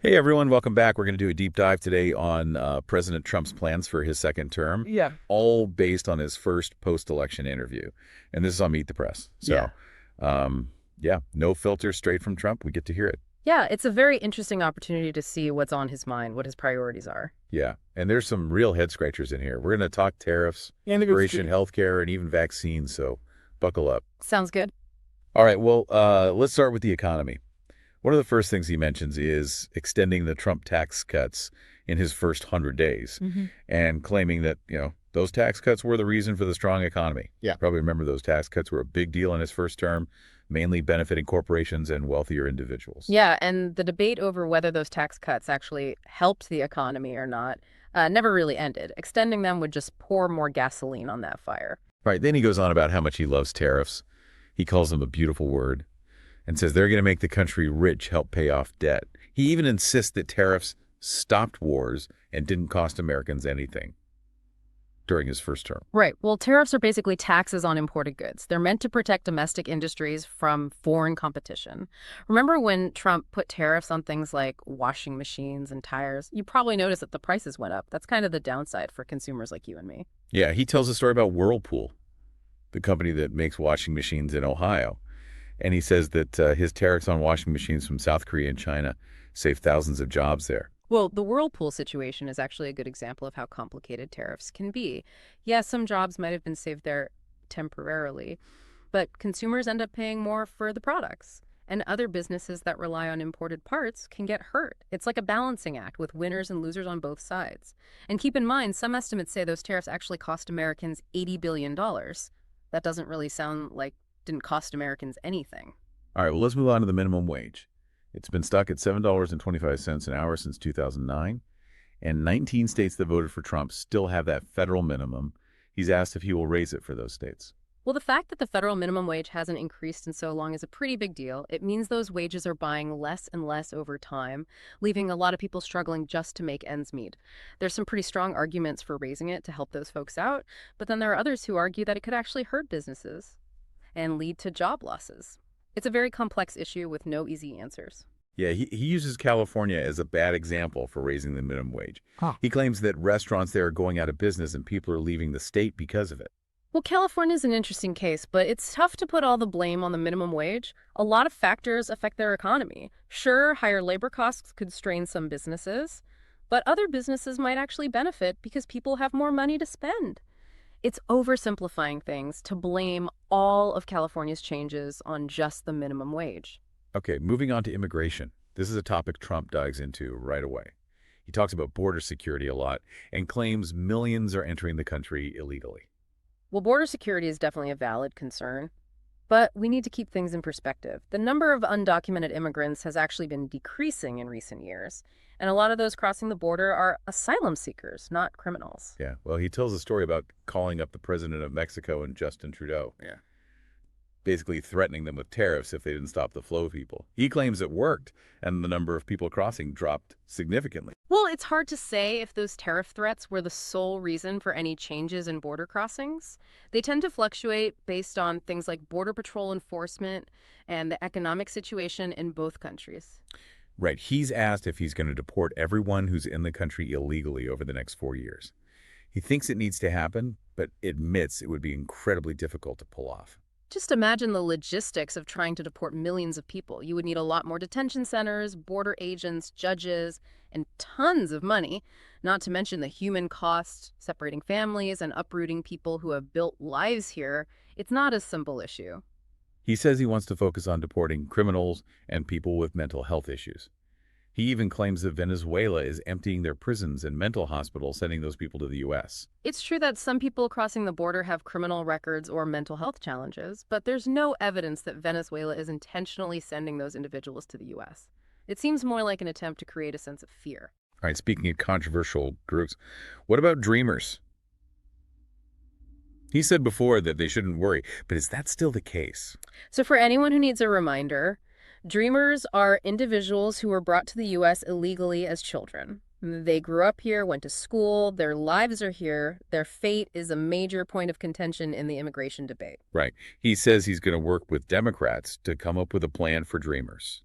Hey everyone, welcome back. We're going to do a deep dive today on President Trump's plans for his second term, Yeah. all based on his first post-election interview. And this is on Meet the Press. Yeah. Um, yeah, no filter, straight from Trump. We get to hear it. Yeah, it's a very interesting opportunity to see what's on his mind, what his priorities are. Yeah, and there's some real head scratchers in here. We're going to talk tariffs, And immigration, healthcare, and even vaccines. So buckle up. Sounds good. All right, well, let's start with the economy. One of the first things he mentions is extending the Trump tax cuts in his first 100 days and claiming that, those tax cuts were the reason for the strong economy. Yeah. Probably remember those tax cuts were a big deal in his first term, mainly benefiting corporations and wealthier individuals. Yeah, and the debate over whether those tax cuts actually helped the economy or not never really ended. Extending them would just pour more gasoline on that fire. Right. Then he goes on about how much he loves tariffs. He calls them a beautiful word and says they're going to make the country rich, help pay off debt. He even insists that tariffs stopped wars and didn't cost Americans anything during his first term. Right. Well, tariffs are basically taxes on imported goods. They're meant to protect domestic industries from foreign competition. Remember when Trump put tariffs on things like washing machines and tires? You probably noticed that the prices went up. That's kind of the downside for consumers like you and me. Yeah, he tells a story about Whirlpool, the company that makes washing machines in Ohio. And he says that his tariffs on washing machines from South Korea and China saved thousands of jobs there. Well, the Whirlpool situation is actually a good example of how complicated tariffs can be. Yes, some jobs might have been saved there temporarily, but consumers end up paying more for the products. And other businesses that rely on imported parts can get hurt. It's like a balancing act with winners and losers on both sides. And keep in mind, some estimates say those tariffs actually cost Americans $80 billion. That doesn't really sound like didn't cost Americans anything. All right, well, let's move on to the minimum wage. It's been stuck at $7.25 an hour since 2009, and 19 states that voted for Trump still have that federal minimum. He's asked if he will raise it for those states. Well, the fact that the federal minimum wage hasn't increased in so long is a pretty big deal. It means those wages are buying less and less over time, leaving a lot of people struggling just to make ends meet. There's some pretty strong arguments for raising it to help those folks out, but then there are others who argue that it could actually hurt businesses and lead to job losses. It's a very complex issue with no easy answers. Yeah, he uses California as a bad example for raising the minimum wage. Huh. He claims that restaurants there are going out of business and people are leaving the state because of it. Well, California is an interesting case, but it's tough to put all the blame on the minimum wage. A lot of factors affect their economy. Sure, higher labor costs could strain some businesses, but other businesses might actually benefit because people have more money to spend. It's oversimplifying things to blame all of California's changes on just the minimum wage. Okay, moving on to immigration. This is a topic Trump dives into right away. He talks about border security a lot and claims millions are entering the country illegally. Well, border security is definitely a valid concern, but we need to keep things in perspective. The number of undocumented immigrants has actually been decreasing in recent years, and a lot of those crossing the border are asylum seekers, not criminals. Yeah, well, he tells a story about calling up the president of Mexico and Justin Trudeau. Yeah. Basically threatening them with tariffs if they didn't stop the flow of people. He claims it worked, and the number of people crossing dropped significantly. Well, it's hard to say if those tariff threats were the sole reason for any changes in border crossings. They tend to fluctuate based on things like Border Patrol enforcement and the economic situation in both countries. Right. He's asked if he's going to deport everyone who's in the country illegally over the next 4 years. He thinks it needs to happen, but admits it would be incredibly difficult to pull off. Just imagine the logistics of trying to deport millions of people. You would need a lot more detention centers, border agents, judges, and tons of money, not to mention the human cost, separating families and uprooting people who have built lives here. It's not a simple issue. He says he wants to focus on deporting criminals and people with mental health issues. He even claims that Venezuela is emptying their prisons and mental hospitals, sending those people to the U.S. It's true that some people crossing the border have criminal records or mental health challenges, but there's no evidence that Venezuela is intentionally sending those individuals to the U.S. It seems more like an attempt to create a sense of fear. All right, speaking of controversial groups, what about dreamers? He said before that they shouldn't worry, but is that still the case? So for anyone who needs a reminder, dreamers are individuals who were brought to the U.S. illegally as children. They grew up here, went to school, their lives are here. Their fate is a major point of contention in the immigration debate. Right. He says he's going to work with Democrats to come up with a plan for dreamers.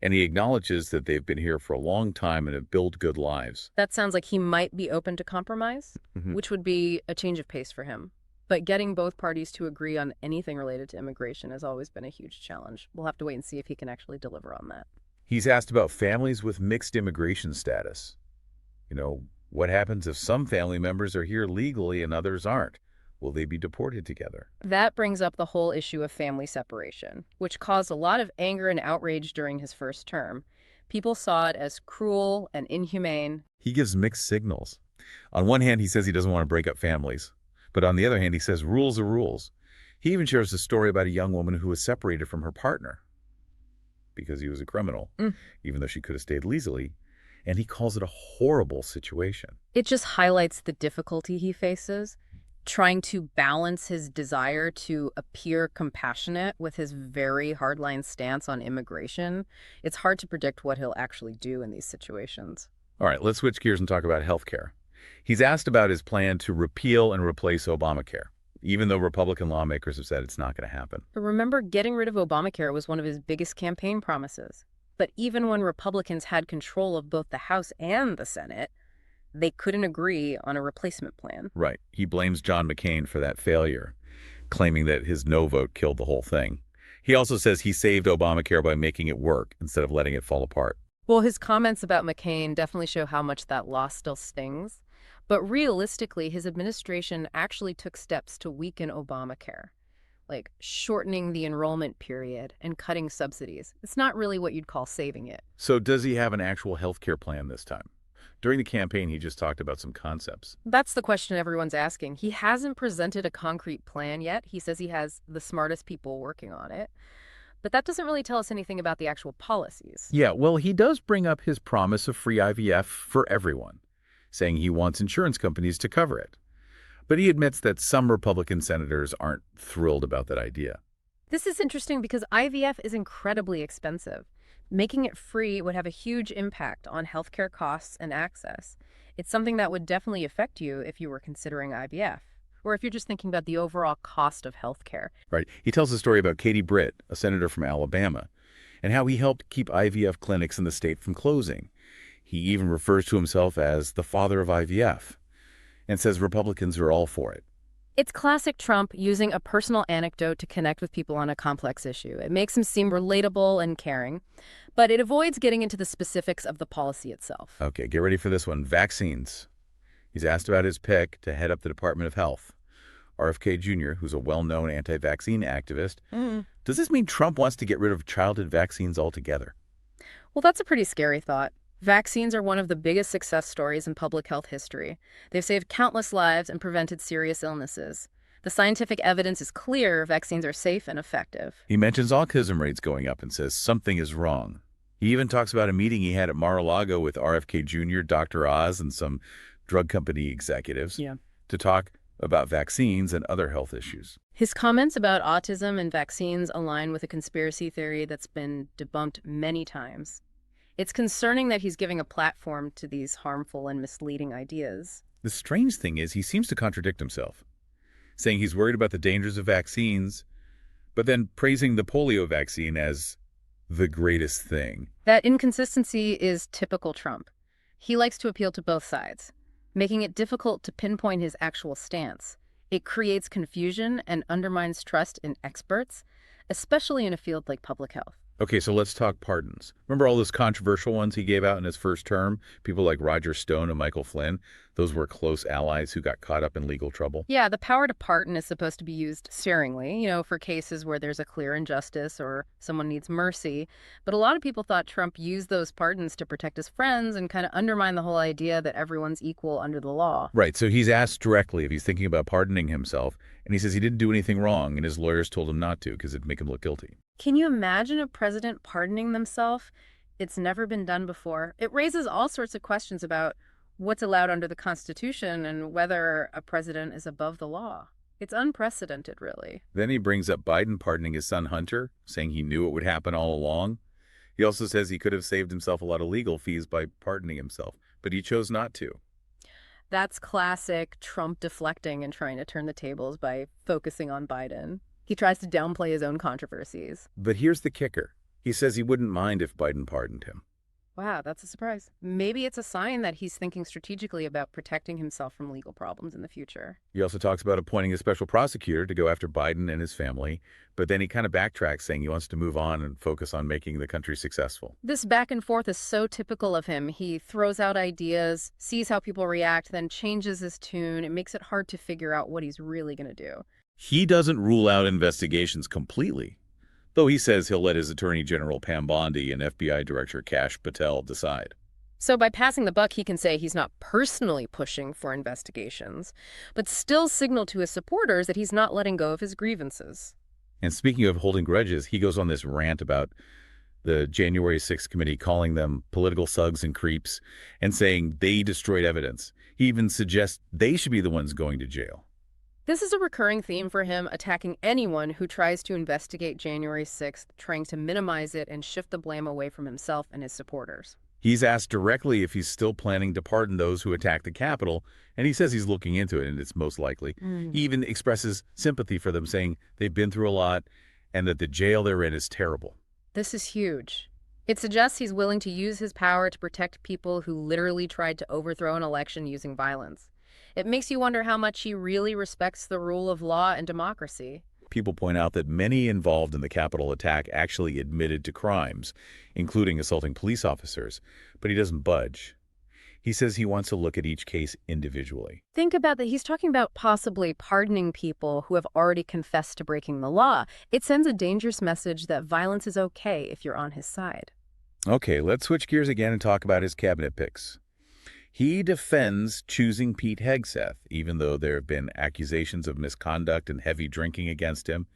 And he acknowledges that they've been here for a long time and have built good lives. That sounds like he might be open to compromise, Mhm. which would be a change of pace for him. But getting both parties to agree on anything related to immigration has always been a huge challenge. We'll have to wait and see if he can actually deliver on that. He's asked about families with mixed immigration status. What happens if some family members are here legally and others aren't? Will they be deported together? That brings up the whole issue of family separation, which caused a lot of anger and outrage during his first term. People saw it as cruel and inhumane. He gives mixed signals. On one hand, he says he doesn't want to break up families. But on the other hand, he says rules are rules. He even shares a story about a young woman who was separated from her partner because he was a criminal, Mm. even though she could have stayed legally. And he calls it a horrible situation. It just highlights the difficulty he faces, trying to balance his desire to appear compassionate with his very hardline stance on immigration. It's hard to predict what he'll actually do in these situations. All right, let's switch gears and talk about health care. He's asked about his plan to repeal and replace Obamacare, even though Republican lawmakers have said it's not going to happen. But remember, getting rid of Obamacare was one of his biggest campaign promises. But even when Republicans had control of both the House and the Senate, they couldn't agree on a replacement plan. Right. He blames John McCain for that failure, claiming that his no vote killed the whole thing. He also says he saved Obamacare by making it work instead of letting it fall apart. Well, his comments about McCain definitely show how much that loss still stings. But realistically, his administration actually took steps to weaken Obamacare, like shortening the enrollment period and cutting subsidies. It's not really what you'd call saving it. So does he have an actual health care plan this time? During the campaign, he just talked about some concepts. That's the question everyone's asking. He hasn't presented a concrete plan yet. He says he has the smartest people working on it. But that doesn't really tell us anything about the actual policies. Yeah, well, he does bring up his promise of free IVF for everyone, saying he wants insurance companies to cover it. But he admits that some Republican senators aren't thrilled about that idea. This is interesting because IVF is incredibly expensive. Making it free would have a huge impact on healthcare costs and access. It's something that would definitely affect you if you were considering IVF, or if you're just thinking about the overall cost of healthcare. Right. He tells a story about Katie Britt, a senator from Alabama, and how he helped keep IVF clinics in the state from closing. He even refers to himself as the father of IVF and says Republicans are all for it. It's classic Trump using a personal anecdote to connect with people on a complex issue. It makes him seem relatable and caring, but it avoids getting into the specifics of the policy itself. Okay, get ready for this one. Vaccines. He's asked about his pick to head up the Department of Health. RFK Jr., who's a well-known anti-vaccine activist. Does this mean Trump wants to get rid of childhood vaccines altogether? Well, that's a pretty scary thought. Vaccines are one of the biggest success stories in public health history. They've saved countless lives and prevented serious illnesses. The scientific evidence is clear vaccines are safe and effective. He mentions autism rates going up and says something is wrong. He even talks about a meeting he had at Mar-a-Lago with RFK Jr., Dr. Oz, and some drug company executives to talk about vaccines and other health issues. His comments about autism and vaccines align with a conspiracy theory that's been debunked many times. It's concerning that he's giving a platform to these harmful and misleading ideas. The strange thing is he seems to contradict himself, saying he's worried about the dangers of vaccines, but then praising the polio vaccine as the greatest thing. That inconsistency is typical Trump. He likes to appeal to both sides, making it difficult to pinpoint his actual stance. It creates confusion and undermines trust in experts, especially in a field like public health. Okay, so let's talk pardons. Remember all those controversial ones he gave out in his first term? People like Roger Stone and Michael Flynn? Those were close allies who got caught up in legal trouble. Yeah, the power to pardon is supposed to be used sparingly, for cases where there's a clear injustice or someone needs mercy. But a lot of people thought Trump used those pardons to protect his friends and kind of undermine the whole idea that everyone's equal under the law. Right, so he's asked directly if he's thinking about pardoning himself, and he says he didn't do anything wrong, and his lawyers told him not to because it'd make him look guilty. Can you imagine a president pardoning themselves? It's never been done before. It raises all sorts of questions about what's allowed under the Constitution and whether a president is above the law. It's unprecedented, really. Then he brings up Biden pardoning his son Hunter, saying he knew it would happen all along. He also says he could have saved himself a lot of legal fees by pardoning himself, but he chose not to. That's classic Trump deflecting and trying to turn the tables by focusing on Biden. He tries to downplay his own controversies. But here's the kicker. He says he wouldn't mind if Biden pardoned him. Wow, that's a surprise. Maybe it's a sign that he's thinking strategically about protecting himself from legal problems in the future. He also talks about appointing a special prosecutor to go after Biden and his family, but then he kind of backtracks, saying he wants to move on and focus on making the country successful. This back and forth is so typical of him. He throws out ideas, sees how people react, then changes his tune. It makes it hard to figure out what he's really going to do. He doesn't rule out investigations completely, though he says he'll let his Attorney General Pam Bondi and FBI Director Kash Patel decide. So by passing the buck, he can say he's not personally pushing for investigations, but still signal to his supporters that he's not letting go of his grievances. And speaking of holding grudges, he goes on this rant about the January 6th committee, calling them political thugs and creeps and saying they destroyed evidence. He even suggests they should be the ones going to jail. This is a recurring theme for him, attacking anyone who tries to investigate January 6th, trying to minimize it and shift the blame away from himself and his supporters. He's asked directly if he's still planning to pardon those who attacked the Capitol, and he says he's looking into it, and it's most likely. He even expresses sympathy for them, saying they've been through a lot and that the jail they're in is terrible. This is huge. It suggests he's willing to use his power to protect people who literally tried to overthrow an election using violence. It makes you wonder how much he really respects the rule of law and democracy. People point out that many involved in the Capitol attack actually admitted to crimes, including assaulting police officers, but he doesn't budge. He says he wants to look at each case individually. Think about that. He's talking about possibly pardoning people who have already confessed to breaking the law. It sends a dangerous message that violence is okay if you're on his side. Okay, let's switch gears again and talk about his cabinet picks. He defends choosing Pete Hegseth, even though there have been accusations of misconduct and heavy drinking against him.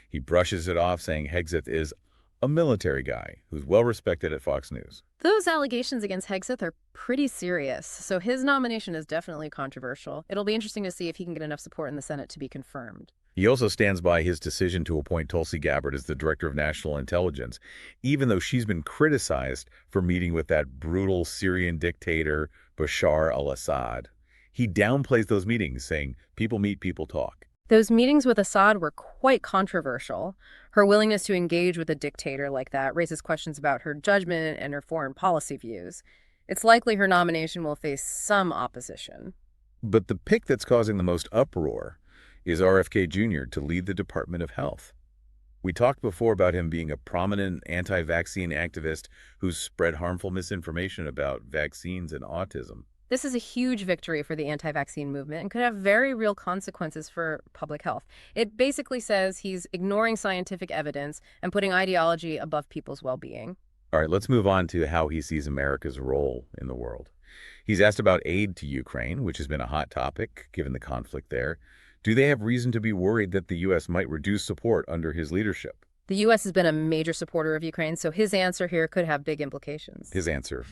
He brushes it off, saying Hegseth is a military guy who's well respected at Fox News. Those allegations against Hegseth are pretty serious, so his nomination is definitely controversial. It'll be interesting to see if he can get enough support in the Senate to be confirmed. He also stands by his decision to appoint Tulsi Gabbard as the Director of National Intelligence, even though she's been criticized for meeting with that brutal Syrian dictator, Bashar al-Assad. He downplays those meetings, saying, people meet, people talk. Those meetings with Assad were quite controversial. Her willingness to engage with a dictator like that raises questions about her judgment and her foreign policy views. It's likely her nomination will face some opposition. But the pick that's causing the most uproar is RFK Jr. to lead the Department of Health. We talked before about him being a prominent anti-vaccine activist who's spread harmful misinformation about vaccines and autism. This is a huge victory for the anti-vaccine movement and could have very real consequences for public health. It basically says he's ignoring scientific evidence and putting ideology above people's well-being. All right, let's move on to how he sees America's role in the world. He's asked about aid to Ukraine, which has been a hot topic given the conflict there. Do they have reason to be worried that the U.S. might reduce support under his leadership? The U.S. has been a major supporter of Ukraine, so his answer here could have big implications. His answer,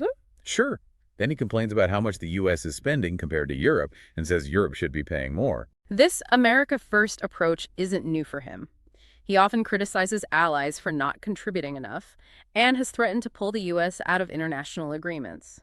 sure. Then he complains about how much the U.S. is spending compared to Europe and says Europe should be paying more. This America First approach isn't new for him. He often criticizes allies for not contributing enough and has threatened to pull the U.S. out of international agreements.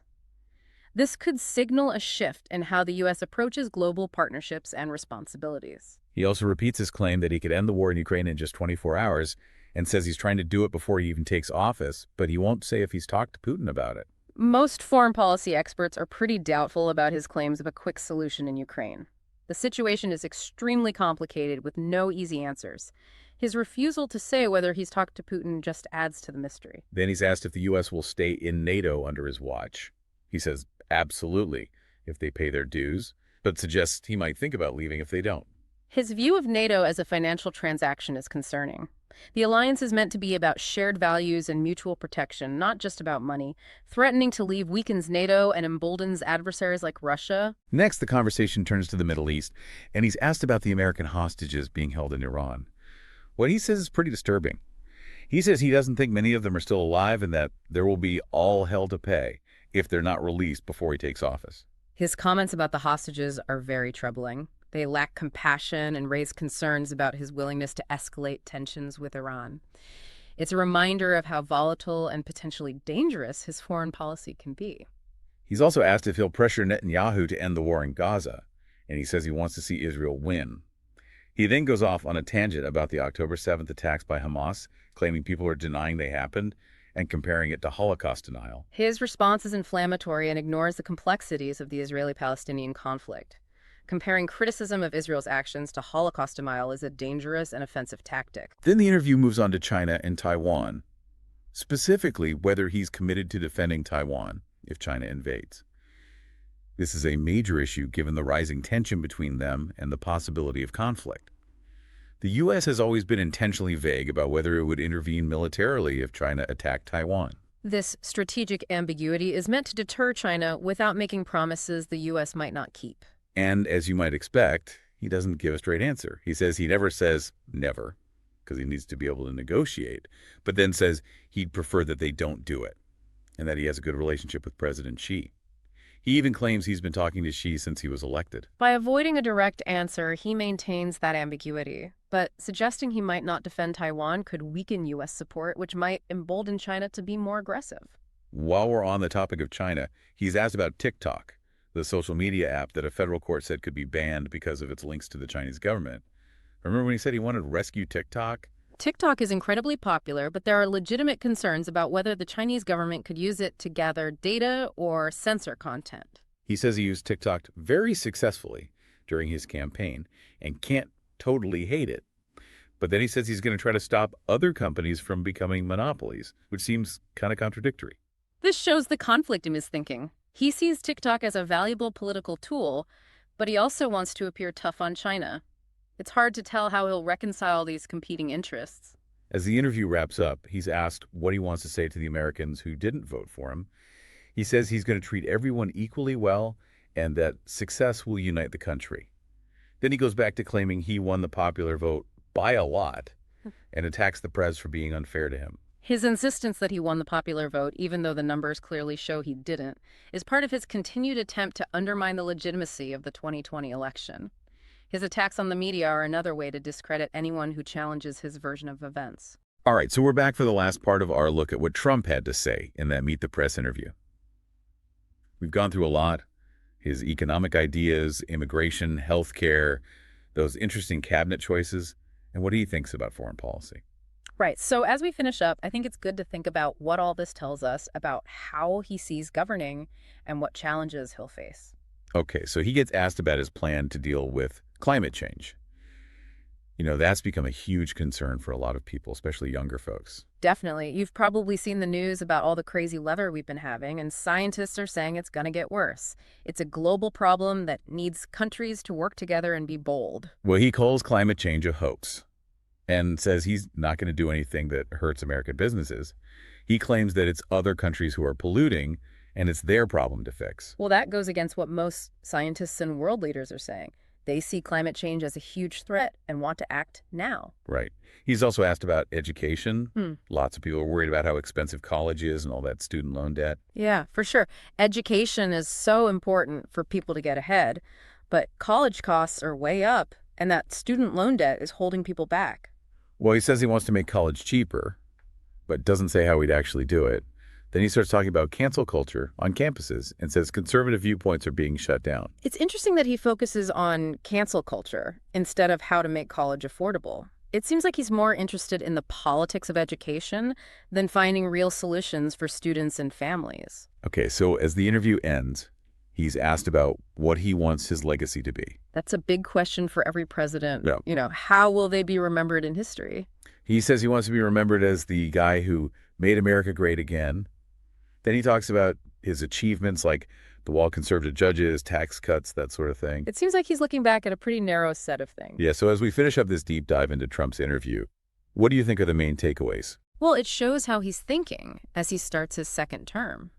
This could signal a shift in how the U.S. approaches global partnerships and responsibilities. He also repeats his claim that he could end the war in Ukraine in just 24 hours and says he's trying to do it before he even takes office, but he won't say if he's talked to Putin about it. Most foreign policy experts are pretty doubtful about his claims of a quick solution in Ukraine. The situation is extremely complicated with no easy answers. His refusal to say whether he's talked to Putin just adds to the mystery. Then he's asked if the U.S. will stay in NATO under his watch. He says absolutely if they pay their dues, but suggests he might think about leaving if they don't. His view of NATO as a financial transaction is concerning. The alliance is meant to be about shared values and mutual protection, not just about money. Threatening to leave weakens NATO and emboldens adversaries like Russia. Next, the conversation turns to the Middle East, and he's asked about the American hostages being held in Iran. What he says is pretty disturbing. He says he doesn't think many of them are still alive and that there will be all hell to pay if they're not released before he takes office. His comments about the hostages are very troubling. They lack compassion and raise concerns about his willingness to escalate tensions with Iran. It's a reminder of how volatile and potentially dangerous his foreign policy can be. He's also asked if he'll pressure Netanyahu to end the war in Gaza, and he says he wants to see Israel win. He then goes off on a tangent about the October 7th attacks by Hamas, claiming people are denying they happened and comparing it to Holocaust denial. His response is inflammatory and ignores the complexities of the Israeli-Palestinian conflict. Comparing criticism of Israel's actions to Holocaust denial is a dangerous and offensive tactic. Then the interview moves on to China and Taiwan, specifically whether he's committed to defending Taiwan if China invades. This is a major issue given the rising tension between them and the possibility of conflict. The U.S. has always been intentionally vague about whether it would intervene militarily if China attacked Taiwan. This strategic ambiguity is meant to deter China without making promises the U.S. might not keep. And as you might expect, he doesn't give a straight answer. He never says never, because he needs to be able to negotiate, but then says he'd prefer that they don't do it, and that he has a good relationship with President Xi. He even claims he's been talking to Xi since he was elected. By avoiding a direct answer, he maintains that ambiguity. But suggesting he might not defend Taiwan could weaken U.S. support, which might embolden China to be more aggressive. While we're on the topic of China, he's asked about TikTok, the social media app that a federal court said could be banned because of its links to the Chinese government. Remember when he said he wanted to rescue TikTok? TikTok is incredibly popular, but there are legitimate concerns about whether the Chinese government could use it to gather data or censor content. He says he used TikTok very successfully during his campaign and can't totally hate it. But then he says he's going to try to stop other companies from becoming monopolies, which seems kind of contradictory. This shows the conflict in his thinking. He sees TikTok as a valuable political tool, but he also wants to appear tough on China. It's hard to tell how he'll reconcile these competing interests. As the interview wraps up, he's asked what he wants to say to the Americans who didn't vote for him. He says he's going to treat everyone equally well and that success will unite the country. Then he goes back to claiming he won the popular vote by a lot and attacks the press for being unfair to him. His insistence that he won the popular vote, even though the numbers clearly show he didn't, is part of his continued attempt to undermine the legitimacy of the 2020 election. His attacks on the media are another way to discredit anyone who challenges his version of events. All right, so we're back for the last part of our look at what Trump had to say in that Meet the Press interview. We've gone through a lot. His economic ideas, immigration, healthcare, those interesting cabinet choices, and what he thinks about foreign policy. Right. So as we finish up, I think it's good to think about what all this tells us about how he sees governing and what challenges he'll face. Okay, so he gets asked about his plan to deal with climate change. You know, that's become a huge concern for a lot of people, especially younger folks. Definitely. You've probably seen the news about all the crazy weather we've been having, and scientists are saying it's going to get worse. It's a global problem that needs countries to work together and be bold. Well, he calls climate change a hoax and says he's not going to do anything that hurts American businesses. He claims that it's other countries who are polluting and it's their problem to fix. Well, that goes against what most scientists and world leaders are saying. They see climate change as a huge threat and want to act now. Right. He's also asked about education. Lots of people are worried about how expensive college is and all that student loan debt. Yeah, for sure. Education is so important for people to get ahead, but college costs are way up, and that student loan debt is holding people back. Well, he says he wants to make college cheaper, but doesn't say how he'd actually do it. Then he starts talking about cancel culture on campuses and says conservative viewpoints are being shut down. It's interesting that he focuses on cancel culture instead of how to make college affordable. It seems like he's more interested in the politics of education than finding real solutions for students and families. Okay, so as the interview ends, he's asked about what he wants his legacy to be. That's a big question for every president. Yeah. You know, how will they be remembered in history? He says he wants to be remembered as the guy who made America great again. Then he talks about his achievements like the wall of conservative judges, tax cuts, that sort of thing. It seems like he's looking back at a pretty narrow set of things. Yeah, so as we finish up this deep dive into Trump's interview, what do you think are the main takeaways? Well, it shows how he's thinking as he starts his second term.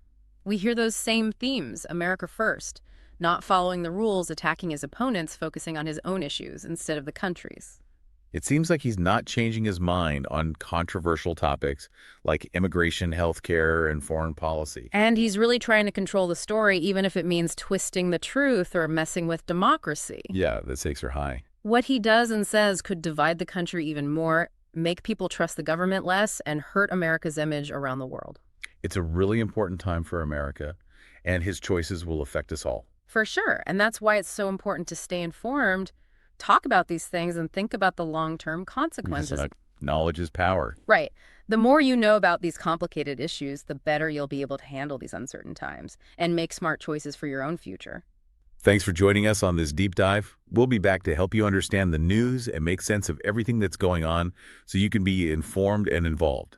We hear those same themes, America first, not following the rules, attacking his opponents, focusing on his own issues instead of the country's. It seems like he's not changing his mind on controversial topics like immigration, healthcare, and foreign policy. And he's really trying to control the story, even if it means twisting the truth or messing with democracy. Yeah, the stakes are high. What he does and says could divide the country even more, make people trust the government less, and hurt America's image around the world. It's a really important time for America, and his choices will affect us all. For sure. And that's why it's so important to stay informed, talk about these things and think about the long-term Because consequences. knowledge is power. Right. The more you know about these complicated issues, the better you'll be able to handle these uncertain times and make smart choices for your own future. Thanks for joining us on this deep dive. We'll be back to help you understand the news and make sense of everything that's going on so you can be informed and involved.